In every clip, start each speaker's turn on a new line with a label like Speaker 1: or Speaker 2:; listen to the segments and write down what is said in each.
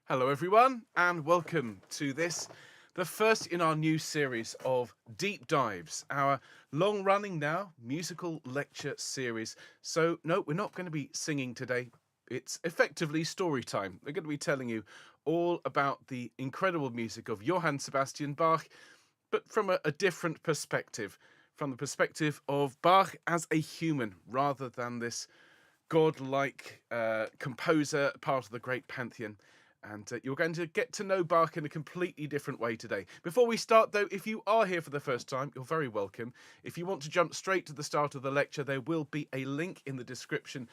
Speaker 1: Hello everyone and welcome to the first in our new series of Deep Dives, our long-running now musical lecture series. So no, we're not going to be singing today. It's effectively story time. We're going to be telling you all about the incredible music of Johann Sebastian Bach, but from a different perspective, from the perspective of Bach as a human rather than this godlike composer, part of the great pantheon. And you're going to get to know Bach in a completely different way today. Before we start, though, if you are here for the first time, you're very welcome. If you want to jump straight to the start of the lecture, there will be a link in the description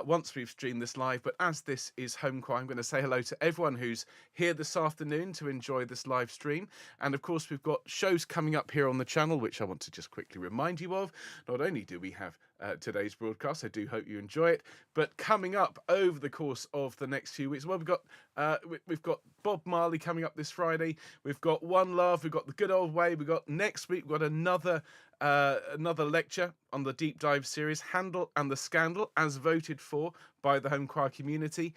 Speaker 1: once we've streamed this live. But as this is home choir, I'm going to say hello to everyone who's here this afternoon to enjoy this live stream. And of course, we've got shows coming up here on the channel, which I want to just quickly remind you of. Not only do we have today's broadcast, I do hope you enjoy it, but coming up over the course of the next few weeks, well, we've got Bob Marley coming up this Friday. We've got One Love. We've got The Good Old Way. We've got next week. We've got another lecture on the Deep Dive series, Handel and the Scandal, as voted for by the home choir community,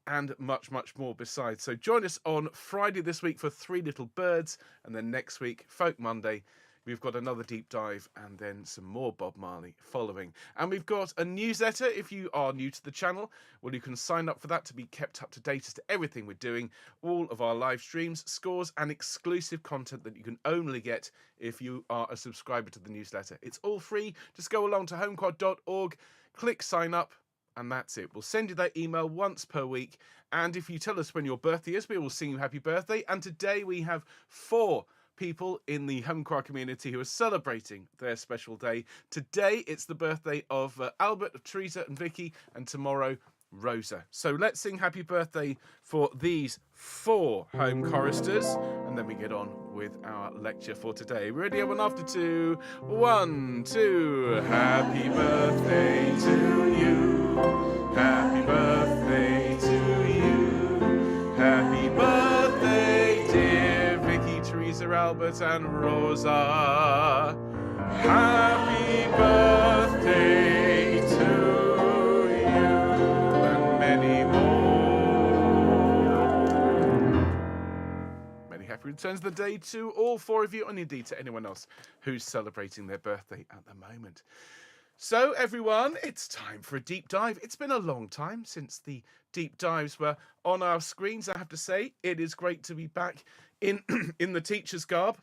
Speaker 1: and much, much more besides. So join us on Friday this week for Three Little Birds, and then next week, Folk Monday, we've got another deep dive and then some more Bob Marley following. And we've got a newsletter. If you are new to the channel, well, you can sign up for that to be kept up to date as to everything we're doing, all of our live streams, scores, and exclusive content that you can only get if you are a subscriber to the newsletter. It's all free. Just go along to homechoir.org, click sign up, and that's it. We'll send you that email once per week. And if you tell us when your birthday is, we will sing you happy birthday. And today we have 4 people in the home choir community who are celebrating their special day. Today it's the birthday of Albert, Teresa and Vicky, and tomorrow Rosa. So let's sing happy birthday for these 4 home choristers, and then we get on with our lecture for today. Ready? 1 after 2. 1, 2. Happy birthday to you. Happy birthday to you. Happy birthday, dear Vicky, Teresa, Albert and Rosa. Happy birthday to you and many more. Many happy returns of the day to all 4 of you, and indeed to anyone else who's celebrating their birthday at the moment. So everyone, it's time for a deep dive. It's been a long time since the deep dives were on our screens, I have to say. It is great to be back in the teacher's garb.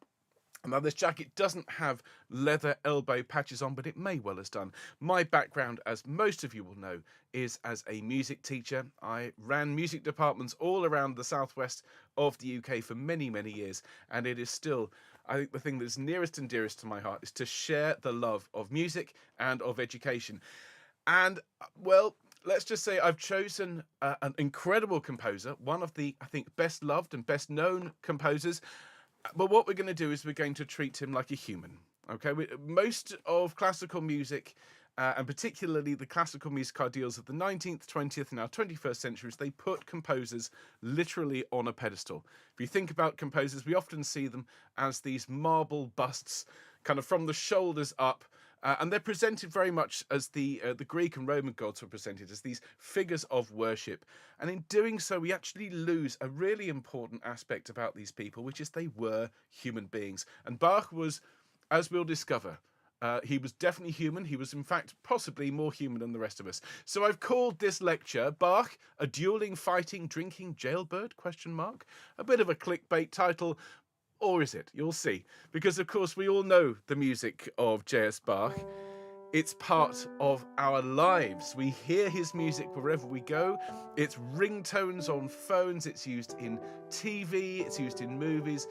Speaker 1: Now, this jacket doesn't have leather elbow patches on, but it may well has done. My background, as most of you will know, is as a music teacher. I ran music departments all around the southwest of the UK for many, many years, and it is still, I think, the thing that's nearest and dearest to my heart is to share the love of music and of education. And, well, let's just say I've chosen an incredible composer, one of the, I think, best loved and best known composers. But what we're going to do is we're going to treat him like a human. Okay, most of classical music, and particularly the classical music ideals of the 19th, 20th, and now 21st centuries, they put composers literally on a pedestal. If you think about composers, we often see them as these marble busts, kind of from the shoulders up. And they're presented very much as the Greek and Roman gods were presented, as these figures of worship. And in doing so, we actually lose a really important aspect about these people, which is they were human beings. And Bach was, as we'll discover, he was definitely human. He was, in fact, possibly more human than the rest of us. So I've called this lecture, Bach, a dueling, fighting, drinking jailbird, ? A bit of a clickbait title. Or is it? You'll see. Because, of course, we all know the music of J.S. Bach. It's part of our lives. We hear his music wherever we go. It's ringtones on phones. It's used in TV. It's used in movies.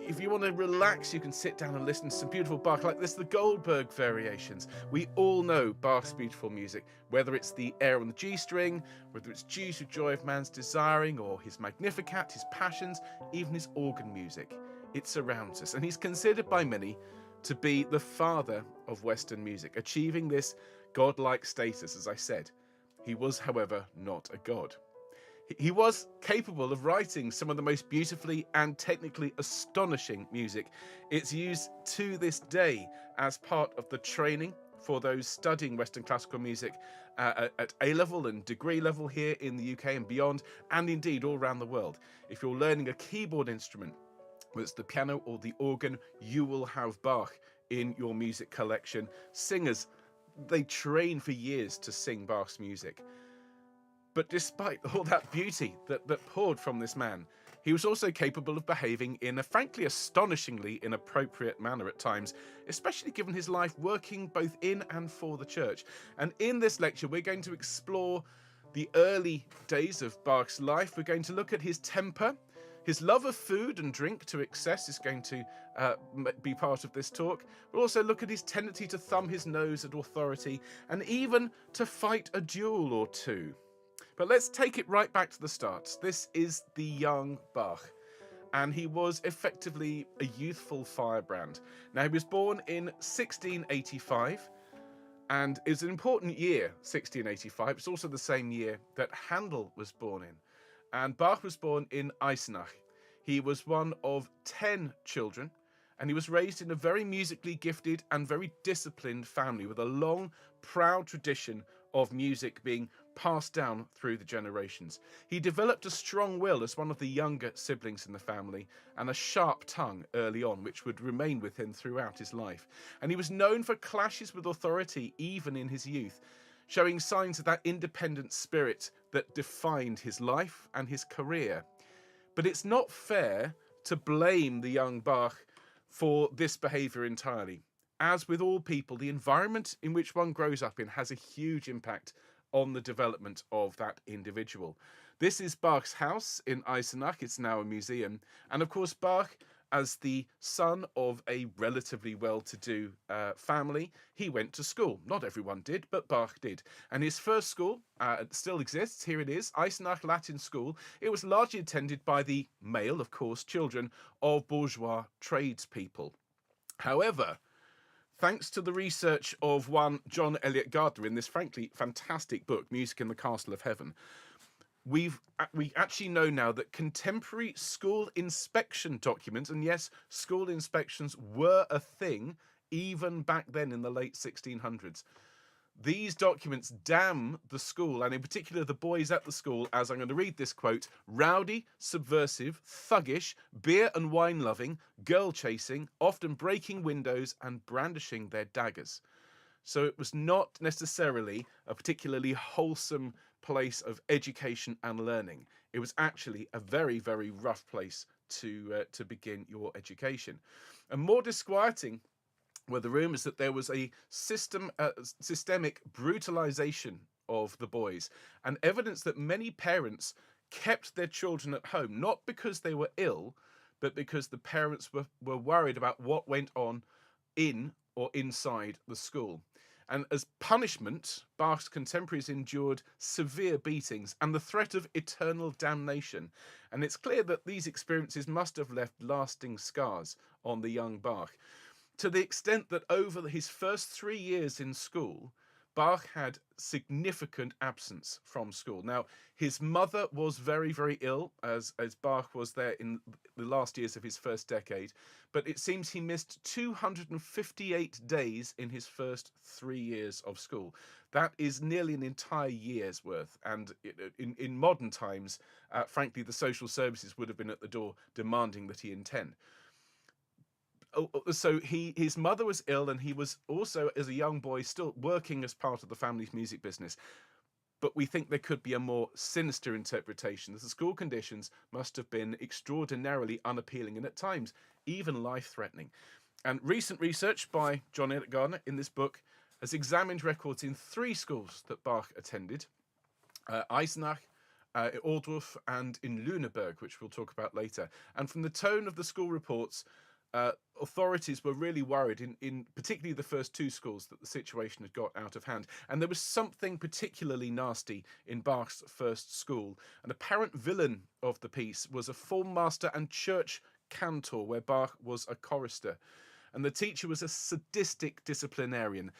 Speaker 1: If you want to relax, you can sit down and listen to some beautiful Bach like this, the Goldberg variations. We all know Bach's beautiful music, whether it's the air on the G string, whether it's G's with Joy of Man's Desiring, or his Magnificat, his Passions, even his organ music. It surrounds us, and he's considered by many to be the father of Western music, achieving this godlike status, as I said. He was, however, not a god. He was capable of writing some of the most beautifully and technically astonishing music. It's used to this day as part of the training for those studying Western classical music at A-level and degree level here in the UK and beyond, and indeed all around the world. If you're learning a keyboard instrument, whether it's the piano or the organ, you will have Bach in your music collection. Singers, they train for years to sing Bach's music. But despite all that beauty that poured from this man, he was also capable of behaving in a frankly astonishingly inappropriate manner at times, especially given his life working both in and for the church. And in this lecture, we're going to explore the early days of Bach's life. We're going to look at his temper. His love of food and drink to excess is going to be part of this talk. We'll also look at his tendency to thumb his nose at authority and even to fight a duel or two. But let's take it right back to the start. This is the young Bach, and he was effectively a youthful firebrand. Now, he was born in 1685, and it's an important year, 1685. It's also the same year that Handel was born in. And Bach was born in Eisenach. He was one of 10 children, and he was raised in a very musically gifted and very disciplined family with a long, proud tradition of music being passed down through the generations. He developed a strong will as one of the younger siblings in the family and a sharp tongue early on, which would remain with him throughout his life. And he was known for clashes with authority even in his youth, showing signs of that independent spirit that defined his life and his career. But it's not fair to blame the young Bach for this behaviour entirely. As with all people, the environment in which one grows up in has a huge impact on the development of that individual. This is Bach's house in Eisenach. It's now a museum. And of course, Bach, as the son of a relatively well-to-do family, he went to school. Not everyone did, but Bach did. And his first school still exists. Here it is, Eisenach Latin School. It was largely attended by the male, of course, children of bourgeois tradespeople. However, thanks to the research of one John Eliot Gardner in this frankly fantastic book, Music in the Castle of Heaven, we actually know now that contemporary school inspection documents, and yes, school inspections were a thing even back then in the late 1600s. These documents damn the school, and in particular the boys at the school, as I'm going to read this quote: rowdy, subversive, thuggish, beer and wine loving, girl chasing, often breaking windows and brandishing their daggers. So it was not necessarily a particularly wholesome place of education and learning. It was actually a very, very rough place to begin your education. And more disquieting were the rumours that there was a systemic brutalisation of the boys, and evidence that many parents kept their children at home, not because they were ill, but because the parents were worried about what went on in or inside the school. And as punishment, Bach's contemporaries endured severe beatings and the threat of eternal damnation. And it's clear that these experiences must have left lasting scars on the young Bach, to the extent that over his first 3 years in school, Bach had significant absence from school. Now, his mother was very, very ill, as Bach was there in the last years of his first decade, but it seems he missed 258 days in his first 3 years of school. That is nearly an entire year's worth, and in modern times, frankly, the social services would have been at the door demanding that he attend. So his mother was ill, and he was also, as a young boy, still working as part of the family's music business. But we think there could be a more sinister interpretation, that the school conditions must have been extraordinarily unappealing and at times even life-threatening. And recent research by John Eliot Gardner in this book has examined records in 3 schools that Bach attended: Eisenach, Ohrdruf, and in Lüneburg, which we'll talk about later. And from the tone of the school reports, authorities were really worried, in particularly the first 2 schools, that the situation had got out of hand. And there was something particularly nasty in Bach's first school. An apparent villain of the piece was a form master and church cantor, where Bach was a chorister. And the teacher was a sadistic disciplinarian,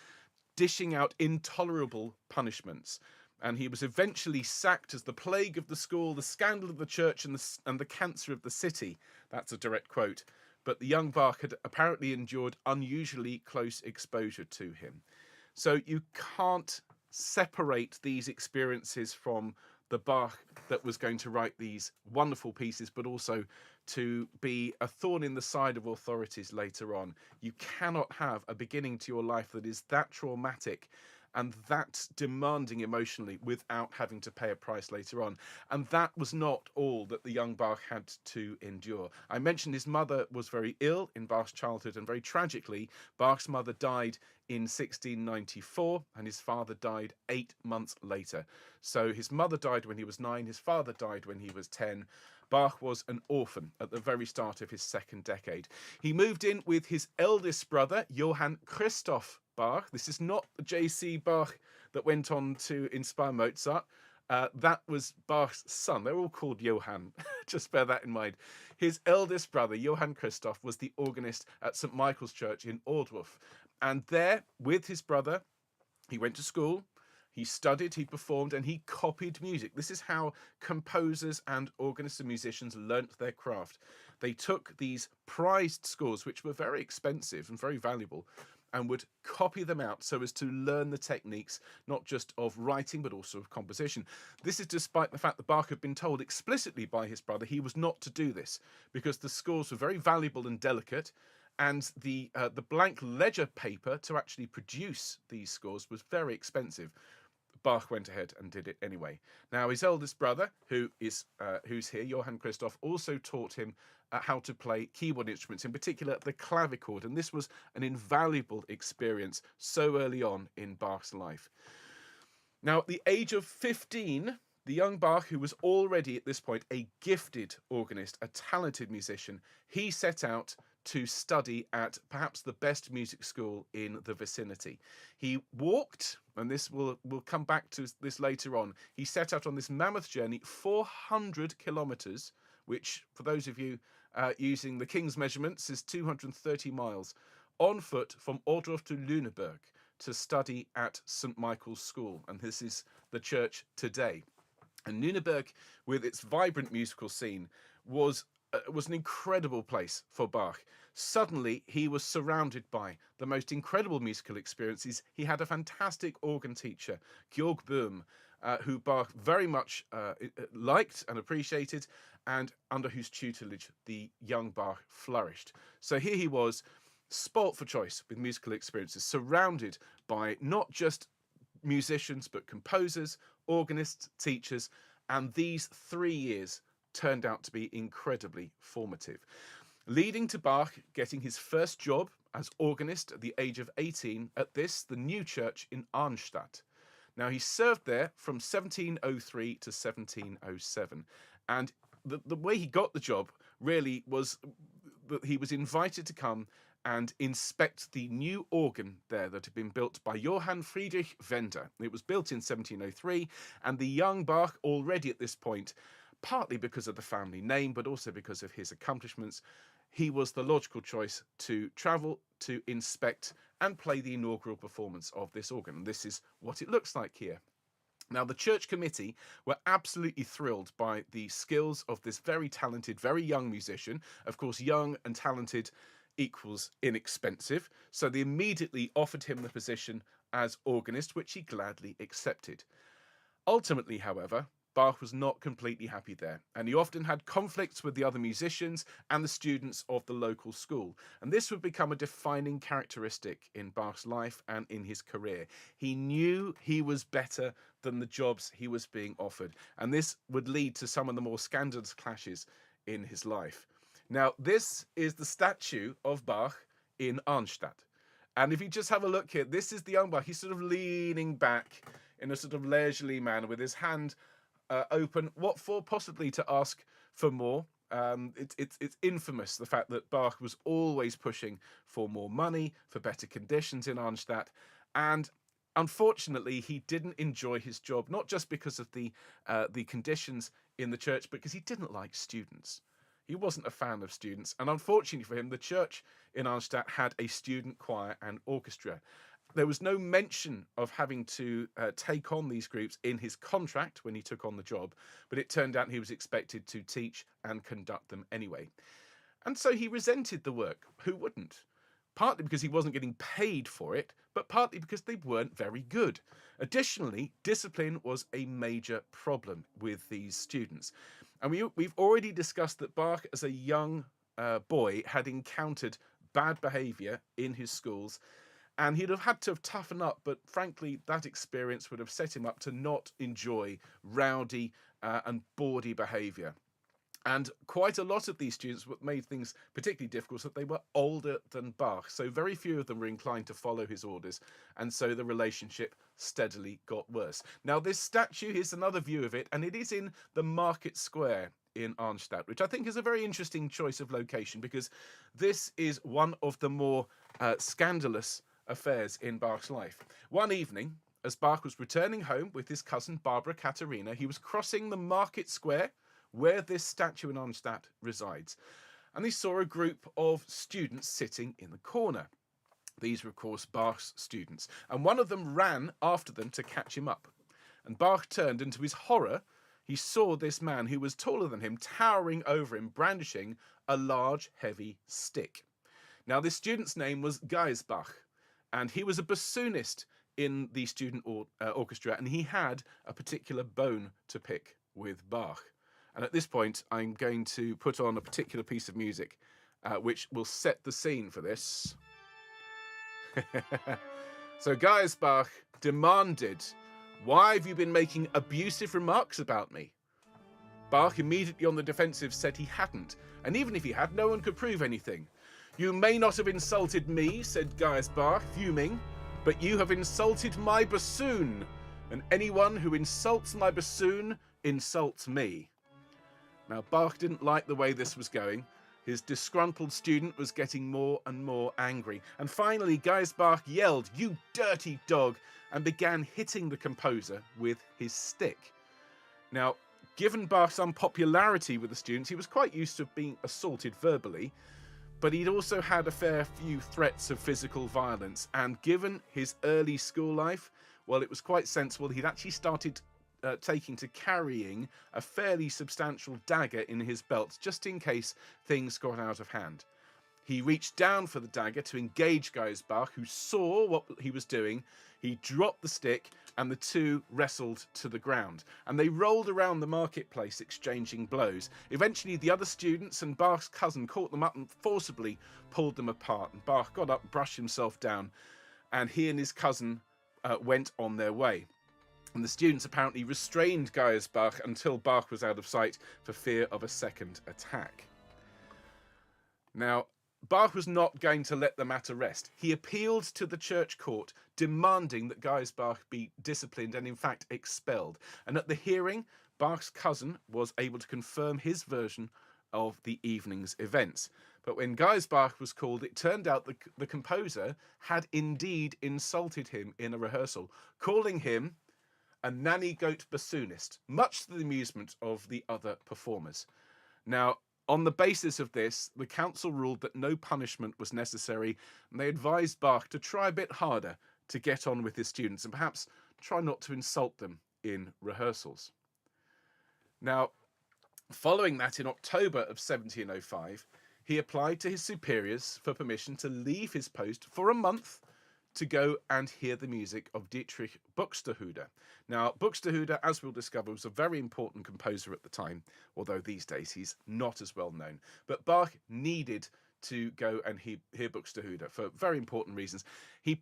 Speaker 1: dishing out intolerable punishments. And he was eventually sacked as the plague of the school, the scandal of the church, and the cancer of the city. That's a direct quote. But the young Bach had apparently endured unusually close exposure to him. So you can't separate these experiences from the Bach that was going to write these wonderful pieces, but also to be a thorn in the side of authorities later on. You cannot have a beginning to your life that is that traumatic and that demanding emotionally without having to pay a price later on. And that was not all that the young Bach had to endure. I mentioned his mother was very ill in Bach's childhood, and very tragically, Bach's mother died in 1694 and his father died 8 months later. So his mother died when he was 9, his father died when he was 10. Bach was an orphan at the very start of his second decade. He moved in with his eldest brother, Johann Christoph Bach. This is not the J.C. Bach that went on to inspire Mozart. That was Bach's son. They're all called Johann. Just bear that in mind. His eldest brother, Johann Christoph, was the organist at St. Michael's Church in Ohrdruf. And there, with his brother, he went to school, he studied, he performed, and he copied music. This is how composers and organists and musicians learnt their craft. They took these prized scores, which were very expensive and very valuable, and would copy them out so as to learn the techniques, not just of writing, but also of composition. This is despite the fact that Bach had been told explicitly by his brother he was not to do this, because the scores were very valuable and delicate, and the blank ledger paper to actually produce these scores was very expensive. Bach went ahead and did it anyway. Now, his eldest brother, who's here, Johann Christoph, also taught him how to play keyboard instruments, in particular the clavichord, and this was an invaluable experience so early on in Bach's life. Now, at the age of 15, the young Bach, who was already at this point a gifted organist, a talented musician, he set out to study at perhaps the best music school in the vicinity. He walked, and this we'll come back to this later on, he set out on this mammoth journey, 400 kilometers, which for those of you using the King's measurements is 230 miles, on foot from Ohrdruf to Lüneburg to study at St. Michael's School. And this is the church today. And Lüneburg, with its vibrant musical scene, was an incredible place for Bach. Suddenly, he was surrounded by the most incredible musical experiences. He had a fantastic organ teacher, Georg Böhm, who Bach very much liked and appreciated, and under whose tutelage the young Bach flourished. So here he was, spoilt for choice with musical experiences, surrounded by not just musicians, but composers, organists, teachers, and these 3 years turned out to be incredibly formative, leading to Bach getting his first job as organist at the age of 18 at the new church in Arnstadt. Now, he served there from 1703 to 1707, and the way he got the job really was that he was invited to come and inspect the new organ there that had been built by Johann Friedrich Wender. It was built in 1703, and the young Bach, already at this point, partly because of the family name, but also because of his accomplishments, he was the logical choice to travel to inspect and play the inaugural performance of this organ. And this is what it looks like here. Now, the church committee were absolutely thrilled by the skills of this very talented, very young musician. Of course, young and talented equals inexpensive. So they immediately offered him the position as organist, which he gladly accepted. Ultimately, however, Bach was not completely happy there, and he often had conflicts with the other musicians and the students of the local school. And this would become a defining characteristic in Bach's life and in his career. He knew he was better than the jobs he was being offered, and this would lead to some of the more scandalous clashes in his life. Now, this is the statue of Bach in Arnstadt. And if you just have a look here, this is the young Bach. He's sort of leaning back in a sort of leisurely manner with his hand open. What for? Possibly to ask for more. It's infamous, the fact that Bach was always pushing for more money, for better conditions in Arnstadt. And unfortunately, he didn't enjoy his job, not just because of the conditions in the church, but because he didn't like students. He wasn't a fan of students, and unfortunately for him, the church in Arnstadt had a student choir and orchestra. There was no mention of having to take on these groups in his contract when he took on the job, but it turned out he was expected to teach and conduct them anyway. And so he resented the work. Who wouldn't? partly because he wasn't getting paid for it, but partly because they weren't very good. Additionally, discipline was a major problem with these students. And we've already discussed that Bach, as a young boy, had encountered bad behaviour in his schools, and he'd have had to have toughened up, but frankly, that experience would have set him up to not enjoy rowdy and bawdy behaviour. And quite a lot of these students, what made things particularly difficult, was that they were older than Bach. So very few of them were inclined to follow his orders. And so the relationship steadily got worse. Now, this statue, here's another view of it, and it is in the market square in Arnstadt, which I think is a very interesting choice of location, because this is one of the more scandalous affairs in Bach's life. One evening, as Bach was returning home with his cousin Barbara Katharina, he was crossing the market square where this statue in Arnstadt resides, and he saw a group of students sitting in the corner. These were, of course, Bach's students, and one of them ran after them to catch him up. And Bach turned, and to his horror, he saw this man who was taller than him, towering over him, brandishing a large, heavy stick. Now, this student's name was Bach, and he was a bassoonist in the student orchestra, and he had a particular bone to pick with Bach. And at this point, I'm going to put on a particular piece of music, which will set the scene for this. So Bach demanded, "Why have you been making abusive remarks about me?" Bach, immediately on the defensive, said he hadn't, and even if he had, no one could prove anything. "You may not have insulted me," said Bach, fuming, "but you have insulted my bassoon, and anyone who insults my bassoon insults me." Now, Bach didn't like the way this was going. His disgruntled student was getting more and more angry. And finally, Bach yelled, "You dirty dog," and began hitting the composer with his stick. Now, given Bach's unpopularity with the students, he was quite used to being assaulted verbally, but he'd also had a fair few threats of physical violence. And given his early school life, well, it was quite sensible. He'd actually started taking to carrying a fairly substantial dagger in his belt, just in case things got out of hand. He reached down for the dagger to engage Bach, who saw what he was doing. He dropped the stick, and the two wrestled to the ground. And they rolled around the marketplace, exchanging blows. Eventually, the other students and Bach's cousin caught them up and forcibly pulled them apart. And Bach got up, brushed himself down, and he and his cousin went on their way. And the students apparently restrained Bach until Bach was out of sight for fear of a second attack. Now, Bach was not going to let the matter rest. He appealed to the church court, demanding that Bach be disciplined and, in fact, expelled. And at the hearing, Bach's cousin was able to confirm his version of the evening's events. But when Bach was called, it turned out the composer had indeed insulted him in a rehearsal, calling him a nanny goat bassoonist, much to the amusement of the other performers. Now, on the basis of this, the council ruled that no punishment was necessary, and they advised Bach to try a bit harder to get on with his students and perhaps try not to insult them in rehearsals. Now, following that, in October of 1705, he applied to his superiors for permission to leave his post for a month to go and hear the music of Dietrich Buxtehude. Now, Buxtehude, as we'll discover, was a very important composer at the time, although these days he's not as well known. But Bach needed to go and hear Buxtehude for very important reasons. He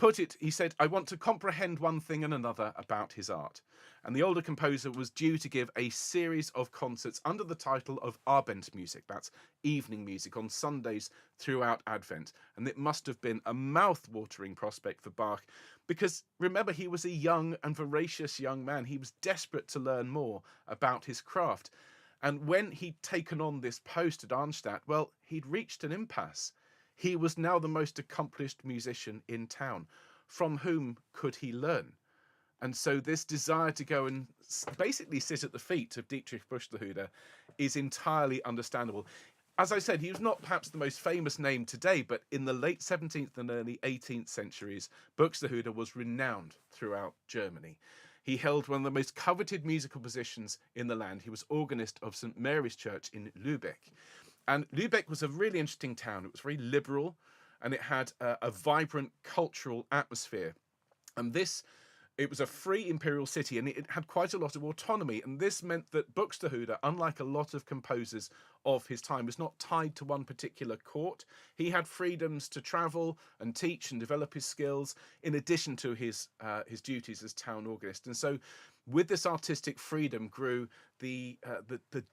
Speaker 1: said, "I want to comprehend one thing and another about his art." And the older composer was due to give a series of concerts under the title of Abendmusik, that's evening music, on Sundays throughout Advent. And it must have been a mouth-watering prospect for Bach, because remember, he was a young and voracious young man. He was desperate to learn more about his craft. And when he'd taken on this post at Arnstadt, well, he'd reached an impasse. He was now the most accomplished musician in town. From whom could he learn? And so this desire to go and basically sit at the feet of Dietrich Buxtehude is entirely understandable. As I said, he was not perhaps the most famous name today, but in the late 17th and early 18th centuries, Buxtehude was renowned throughout Germany. He held one of the most coveted musical positions in the land. He was organist of St. Mary's Church in Lübeck. And Lübeck was a really interesting town. It was very liberal, and it had a vibrant cultural atmosphere. And it was a free imperial city, and it had quite a lot of autonomy. And this meant that Buxtehude, unlike a lot of composers of his time, was not tied to one particular court. He had freedoms to travel and teach and develop his skills, in addition to his duties as town organist. And so, with this artistic freedom grew the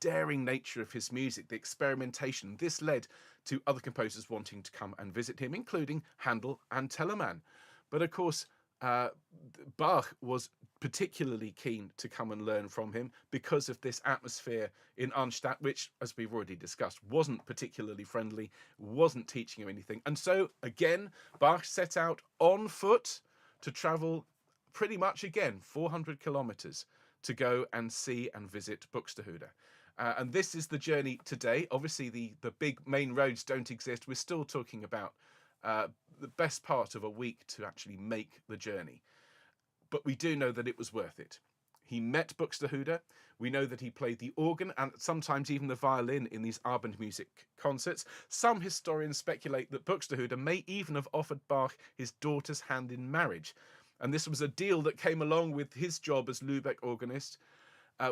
Speaker 1: daring nature of his music, the experimentation. This led to other composers wanting to come and visit him, including Handel and Telemann. But of course, Bach was particularly keen to come and learn from him because of this atmosphere in Arnstadt, which, as we've already discussed, wasn't particularly friendly, wasn't teaching him anything. And so, again, Bach set out on foot to travel pretty much, again, 400 kilometers to go and see and visit Buxtehude. And this is the journey today. Obviously, the big main roads don't exist. We're still talking about the best part of a week to actually make the journey. But we do know that it was worth it. He met Buxtehude. We know that he played the organ and sometimes even the violin in these Abendmusik concerts. Some historians speculate that Buxtehude may even have offered Bach his daughter's hand in marriage. And this was a deal that came along with his job as Lübeck organist,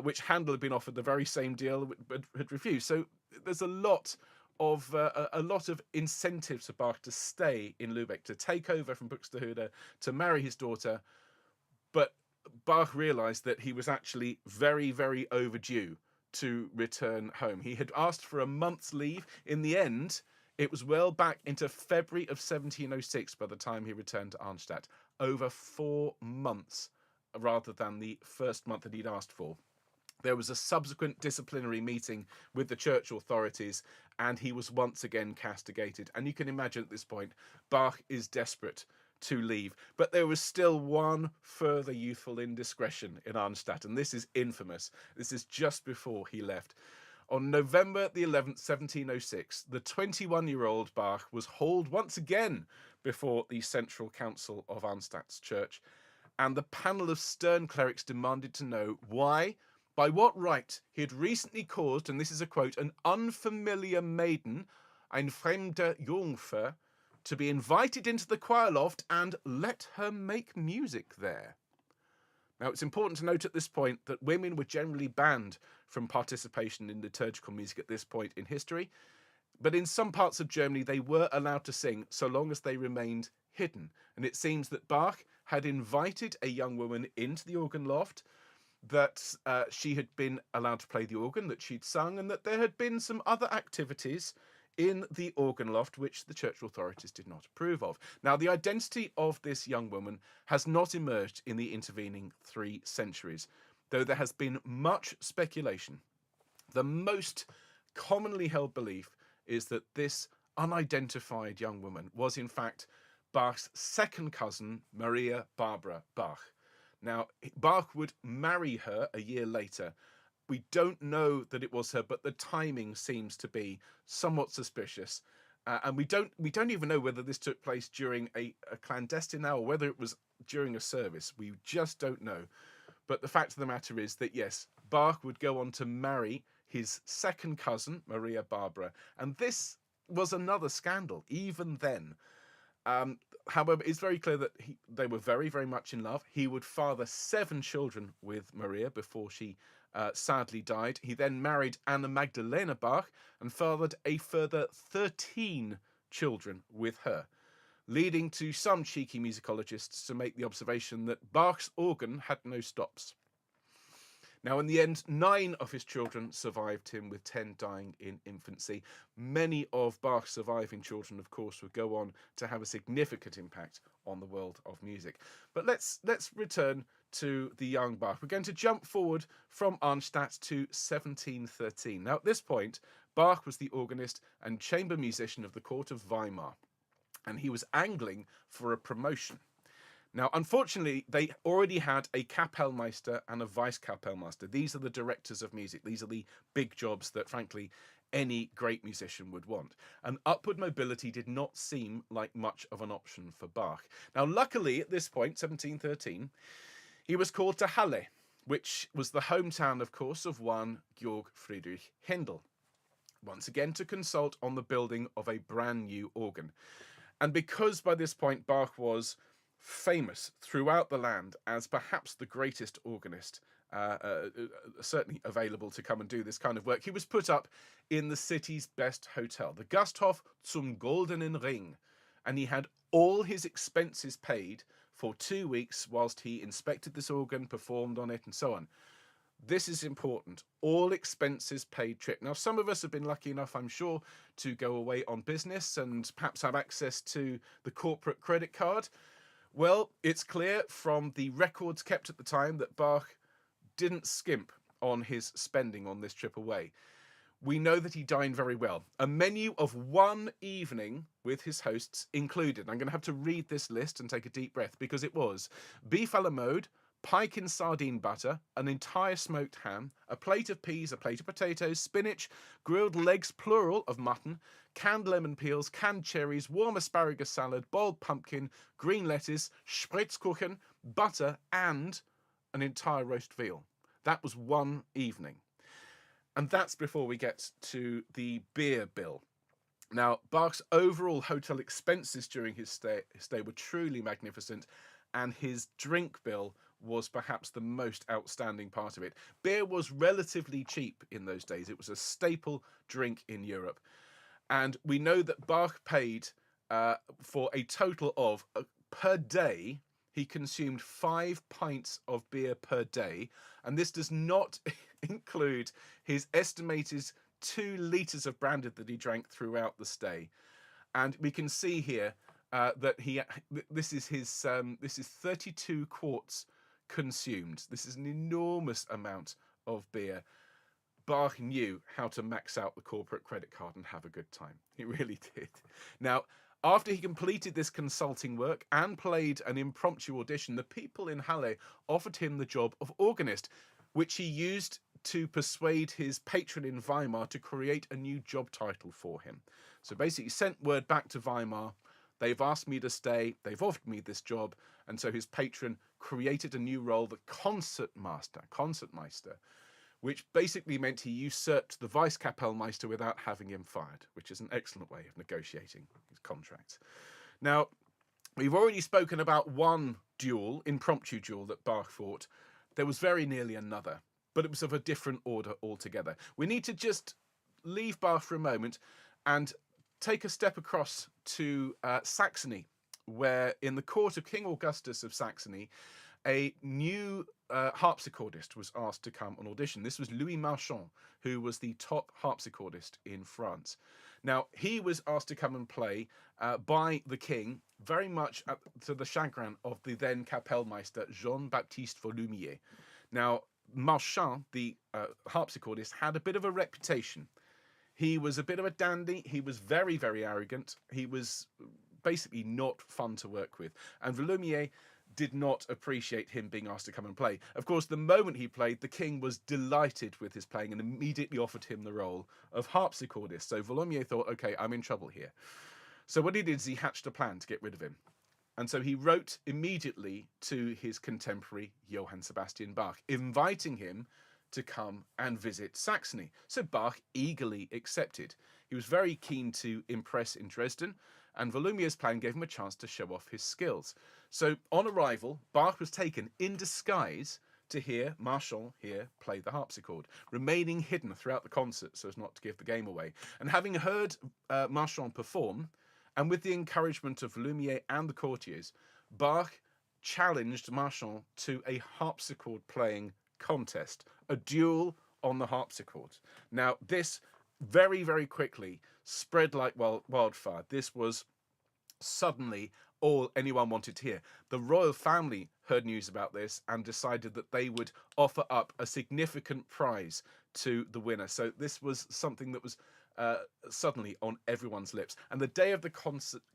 Speaker 1: which Handel had been offered the very same deal but had refused. So there's a lot of incentives for Bach to stay in Lübeck, to take over from Buxtehude, to marry his daughter. But Bach realized that he was actually very, very overdue to return home. He had asked for a month's leave. In the end, it was well back into February of 1706 by the time he returned to Arnstadt. Over 4 months rather than the first month that he'd asked for. There was a subsequent disciplinary meeting with the church authorities, and he was once again castigated. And you can imagine at this point, Bach is desperate to leave. But there was still one further youthful indiscretion in Arnstadt, and this is infamous. This is just before he left. On November the 11th, 1706, the 21-year-old Bach was hauled once again before the Central Council of Arnstadt's church, and the panel of stern clerics demanded to know why, by what right, he had recently caused, and this is a quote, an unfamiliar maiden, ein fremde Jungfer, to be invited into the choir loft and let her make music there. Now, it's important to note at this point that women were generally banned from participation in liturgical music at this point in history, but in some parts of Germany they were allowed to sing so long as they remained hidden. And it seems that Bach had invited a young woman into the organ loft, that she had been allowed to play the organ, that she'd sung, and that there had been some other activities in the organ loft which the church authorities did not approve of. Now, the identity of this young woman has not emerged in the intervening 3 centuries, though there has been much speculation. The most commonly held belief is that this unidentified young woman was in fact Bach's second cousin, Maria Barbara Bach. Now, Bach would marry her a year later. We don't know that it was her, but the timing seems to be somewhat suspicious. And we don't even know whether this took place during a clandestine hour, or whether it was during a service. We just don't know. But the fact of the matter is that, yes, Bach would go on to marry his second cousin, Maria Barbara. And this was another scandal, even then. However, it's very clear that they were very, very much in love. He would father 7 children with Maria before she sadly died. He then married Anna Magdalena Bach and fathered a further 13 children with her, leading to some cheeky musicologists to make the observation that Bach's organ had no stops. Now, in the end, 9 of his children survived him, with 10 dying in infancy. Many of Bach's surviving children, of course, would go on to have a significant impact on the world of music. But let's return to the young Bach. We're going to jump forward from Arnstadt to 1713. Now, at this point, Bach was the organist and chamber musician of the court of Weimar, and he was angling for a promotion. Now, unfortunately, they already had a Kapellmeister and a Vice-Kapellmeister. These are the directors of music. These are the big jobs that, frankly, any great musician would want. And upward mobility did not seem like much of an option for Bach. Now, luckily, at this point, 1713, he was called to Halle, which was the hometown, of course, of one Georg Friedrich Händel, once again to consult on the building of a brand new organ. And because by this point Bach was famous throughout the land as perhaps the greatest organist, certainly available to come and do this kind of work, he was put up in the city's best hotel, the Gasthof zum Goldenen Ring, and he had all his expenses paid for 2 weeks whilst he inspected this organ, performed on it, and so on. This is important. All expenses paid trip. Now, some of us have been lucky enough, I'm sure, to go away on business and perhaps have access to the corporate credit card. Well, it's clear from the records kept at the time that Bach didn't skimp on his spending on this trip away. We know that he dined very well. A menu of one evening with his hosts included. I'm going to have to read this list and take a deep breath because it was beef a la mode, pike in sardine butter, an entire smoked ham, a plate of peas, a plate of potatoes, spinach, grilled legs, plural, of mutton, canned lemon peels, canned cherries, warm asparagus salad, boiled pumpkin, green lettuce, spritzkuchen, butter, and an entire roast veal. That was one evening. And that's before we get to the beer bill. Now, Bach's overall hotel expenses during his stay were truly magnificent, and his drink bill was perhaps the most outstanding part of it. Beer was relatively cheap in those days. It was a staple drink in Europe. And we know that Bach paid for a total of, per day, he consumed 5 pints of beer per day. And this does not include his estimated 2 litres of brandy that he drank throughout the stay. And we can see here that this is 32 quarts consumed. This is an enormous amount of beer. Bach knew how to max out the corporate credit card and have a good time. He really did. Now, after he completed this consulting work and played an impromptu audition, the people in Halle offered him the job of organist, which he used to persuade his patron in Weimar to create a new job title for him. So basically, he sent word back to Weimar. They've asked me to stay. They've offered me this job. And so his patron created a new role, the Concertmeister, which basically meant he usurped the Vice-Kapellmeister without having him fired, which is an excellent way of negotiating his contracts. Now, we've already spoken about one impromptu duel that Bach fought. There was very nearly another, but it was of a different order altogether. We need to just leave Bach for a moment and take a step across to Saxony, where in the court of King Augustus of Saxony, a new harpsichordist was asked to come on audition. This was Louis Marchand, who was the top harpsichordist in France. Now, he was asked to come and play by the king, very much to the chagrin of the then Kapellmeister, Jean-Baptiste Volumier. Now, Marchand, the harpsichordist, had a bit of a reputation. He was a bit of a dandy. He was very, very arrogant. He was basically not fun to work with. And Volumier did not appreciate him being asked to come and play. Of course, the moment he played, the king was delighted with his playing and immediately offered him the role of harpsichordist. So Volumier thought, okay, I'm in trouble here. So what he did is he hatched a plan to get rid of him. And so he wrote immediately to his contemporary, Johann Sebastian Bach, inviting him to come and visit Saxony. So Bach eagerly accepted. He was very keen to impress in Dresden, and Volumier's plan gave him a chance to show off his skills. So on arrival, Bach was taken in disguise to hear Marchand here play the harpsichord, remaining hidden throughout the concert so as not to give the game away. And having heard Marchand perform, and with the encouragement of Volumier and the courtiers, Bach challenged Marchand to a harpsichord playing contest, a duel on the harpsichord. Now, this very, very quickly spread like wildfire. This was suddenly all anyone wanted to hear. The royal family heard news about this and decided that they would offer up a significant prize to the winner. So this was something that was suddenly on everyone's lips. And the day of the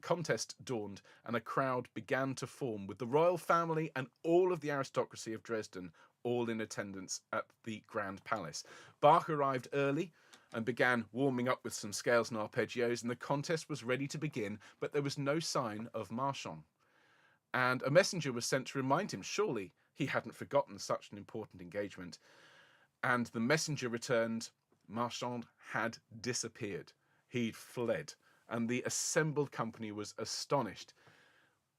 Speaker 1: contest dawned, and a crowd began to form, with the royal family and all of the aristocracy of Dresden all in attendance at the Grand Palace. Bach arrived early and began warming up with some scales and arpeggios, and the contest was ready to begin, but there was no sign of Marchand. And a messenger was sent to remind him, surely he hadn't forgotten such an important engagement. And the messenger returned. Marchand had disappeared. He'd fled. and the assembled company was astonished.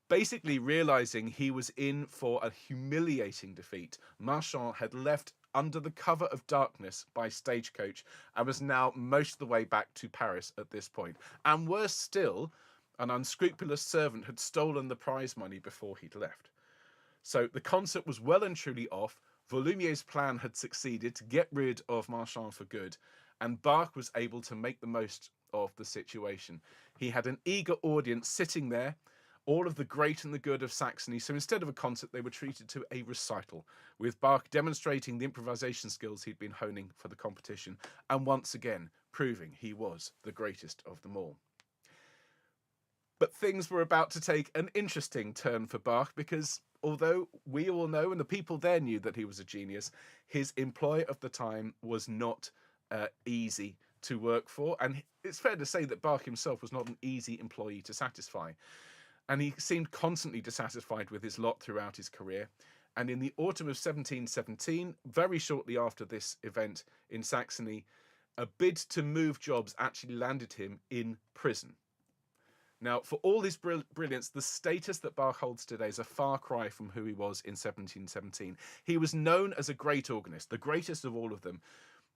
Speaker 1: Basically realizing he was in for a humiliating defeat, Marchand had left under the cover of darkness by stagecoach and was now most of the way back to Paris at this point. And worse still, an unscrupulous servant had stolen the prize money before he'd left. So the concert was well and truly off. Volumier's plan had succeeded to get rid of Marchand for good, and Bach was able to make the most of the situation. He had an eager audience sitting there, all of the great and the good of Saxony. So instead of a concert, they were treated to a recital, with Bach demonstrating the improvisation skills he'd been honing for the competition, and once again proving he was the greatest of them all. But things were about to take an interesting turn for Bach, because although we all know, and the people there knew, that he was a genius, his employer of the time was not easy to work for. And it's fair to say that Bach himself was not an easy employee to satisfy. And he seemed constantly dissatisfied with his lot throughout his career. And in the autumn of 1717, very shortly after this event in Saxony, a bid to move jobs actually landed him in prison. Now, for all his brilliance, the status that Bach holds today is a far cry from who he was in 1717. He was known as a great organist, the greatest of all of them,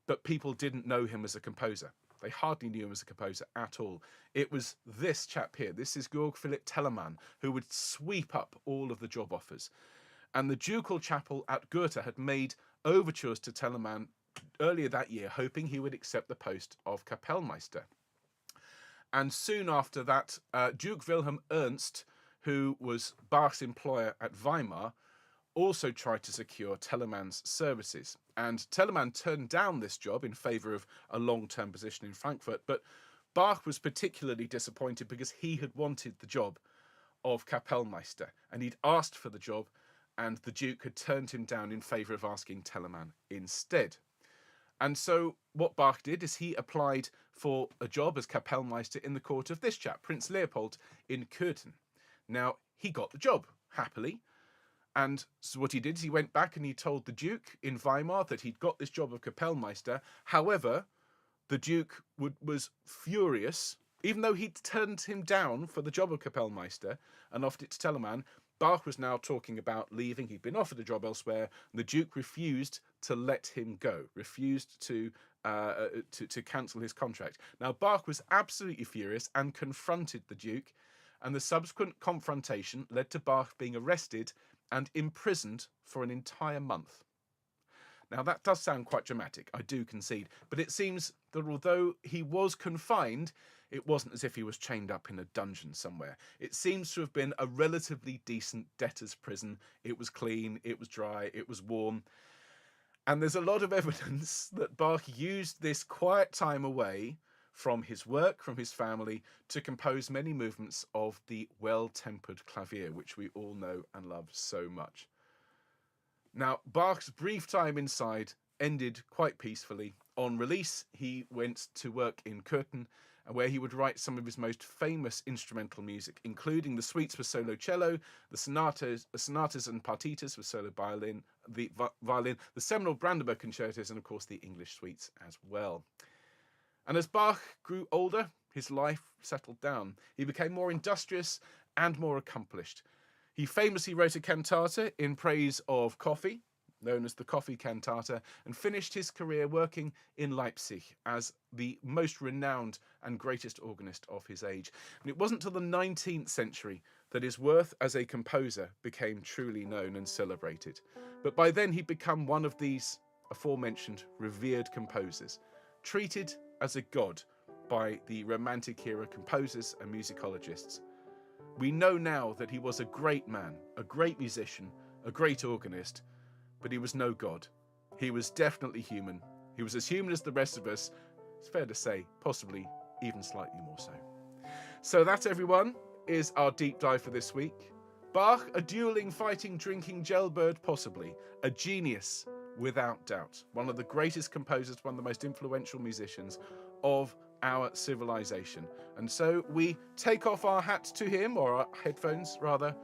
Speaker 1: but people didn't know him as a composer. They hardly knew him as a composer at all. It was this chap here, this is Georg Philipp Telemann, who would sweep up all of the job offers. And the ducal chapel at Goethe had made overtures to Telemann earlier that year, hoping he would accept the post of Kapellmeister. And soon after that, Duke Wilhelm Ernst, who was Bach's employer at Weimar, also tried to secure Telemann's services. And Telemann turned down this job in favour of a long-term position in Frankfurt, but Bach was particularly disappointed because he had wanted the job of Kapellmeister, and he'd asked for the job, and the Duke had turned him down in favour of asking Telemann instead. And so what Bach did is he applied for a job as Kapellmeister in the court of this chap, Prince Leopold, in Köthen. Now, he got the job, happily. And so what he did is he went back and he told the Duke in Weimar that he'd got this job of Kapellmeister. However, the Duke was furious. Even though he'd turned him down for the job of Kapellmeister and offered it to Telemann, Bach was now talking about leaving. He'd been offered a job elsewhere, and the Duke refused to let him go, refused to cancel his contract. Now, Bach was absolutely furious and confronted the Duke, and the subsequent confrontation led to Bach being arrested and imprisoned for an entire month. Now, that does sound quite dramatic, I do concede, but it seems that although he was confined, it wasn't as if he was chained up in a dungeon somewhere. It seems to have been a relatively decent debtor's prison. It was clean, it was dry, it was warm. And there's a lot of evidence that Bach used this quiet time away from his work, from his family, to compose many movements of the well-tempered clavier, which we all know and love so much. Now, Bach's brief time inside ended quite peacefully. On release, he went to work in Köthen, where he would write some of his most famous instrumental music, including the suites for solo cello, the sonatas and partitas for solo violin, the seminal Brandenburg concertos, and of course the English suites as well. And as Bach grew older, his life settled down. He became more industrious and more accomplished. He famously wrote a cantata in praise of coffee, known as the Coffee Cantata, and finished his career working in Leipzig as the most renowned and greatest organist of his age. And it wasn't until the 19th century that his worth as a composer became truly known and celebrated. But by then he'd become one of these aforementioned revered composers, treated as a god by the Romantic era composers and musicologists. We know now that he was a great man, a great musician, a great organist, but he was no god. He was definitely human. He was as human as the rest of us. It's fair to say, possibly even slightly more so. So that, everyone, is our deep dive for this week. Bach, a dueling, fighting, drinking jailbird, possibly. A genius, without doubt. One of the greatest composers, one of the most influential musicians of our civilization. And so we take off our hats to him, or our headphones rather,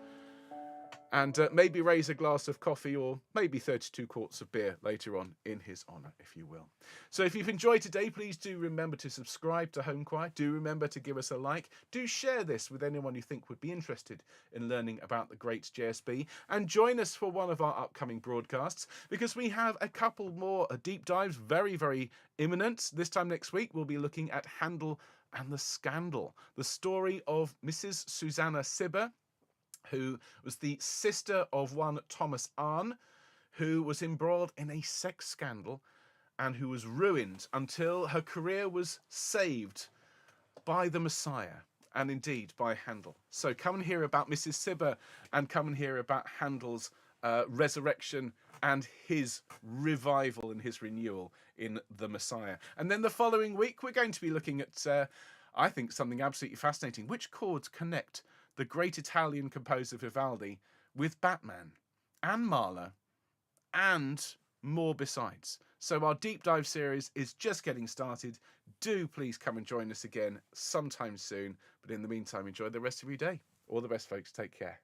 Speaker 1: and maybe raise a glass of coffee or maybe 32 quarts of beer later on in his honour, if you will. So if you've enjoyed today, please do remember to subscribe to Home Choir. Do remember to give us a like. Do share this with anyone you think would be interested in learning about the great JSB, and join us for one of our upcoming broadcasts, because we have a couple more deep dives, very, very imminent. This time next week, we'll be looking at Handel and the Scandal, the story of Mrs. Susanna Sibber, who was the sister of one Thomas Arne, who was embroiled in a sex scandal and who was ruined until her career was saved by the Messiah, and indeed by Handel. So come and hear about Mrs. Sibber, and come and hear about Handel's resurrection and his revival and his renewal in the Messiah. And then the following week, we're going to be looking at, I think, something absolutely fascinating. Which chords connect the great Italian composer Vivaldi with Batman and Mahler and more besides? So our deep dive series is just getting started. Do please come and join us again sometime soon. But in the meantime, enjoy the rest of your day. All the best, folks. Take care.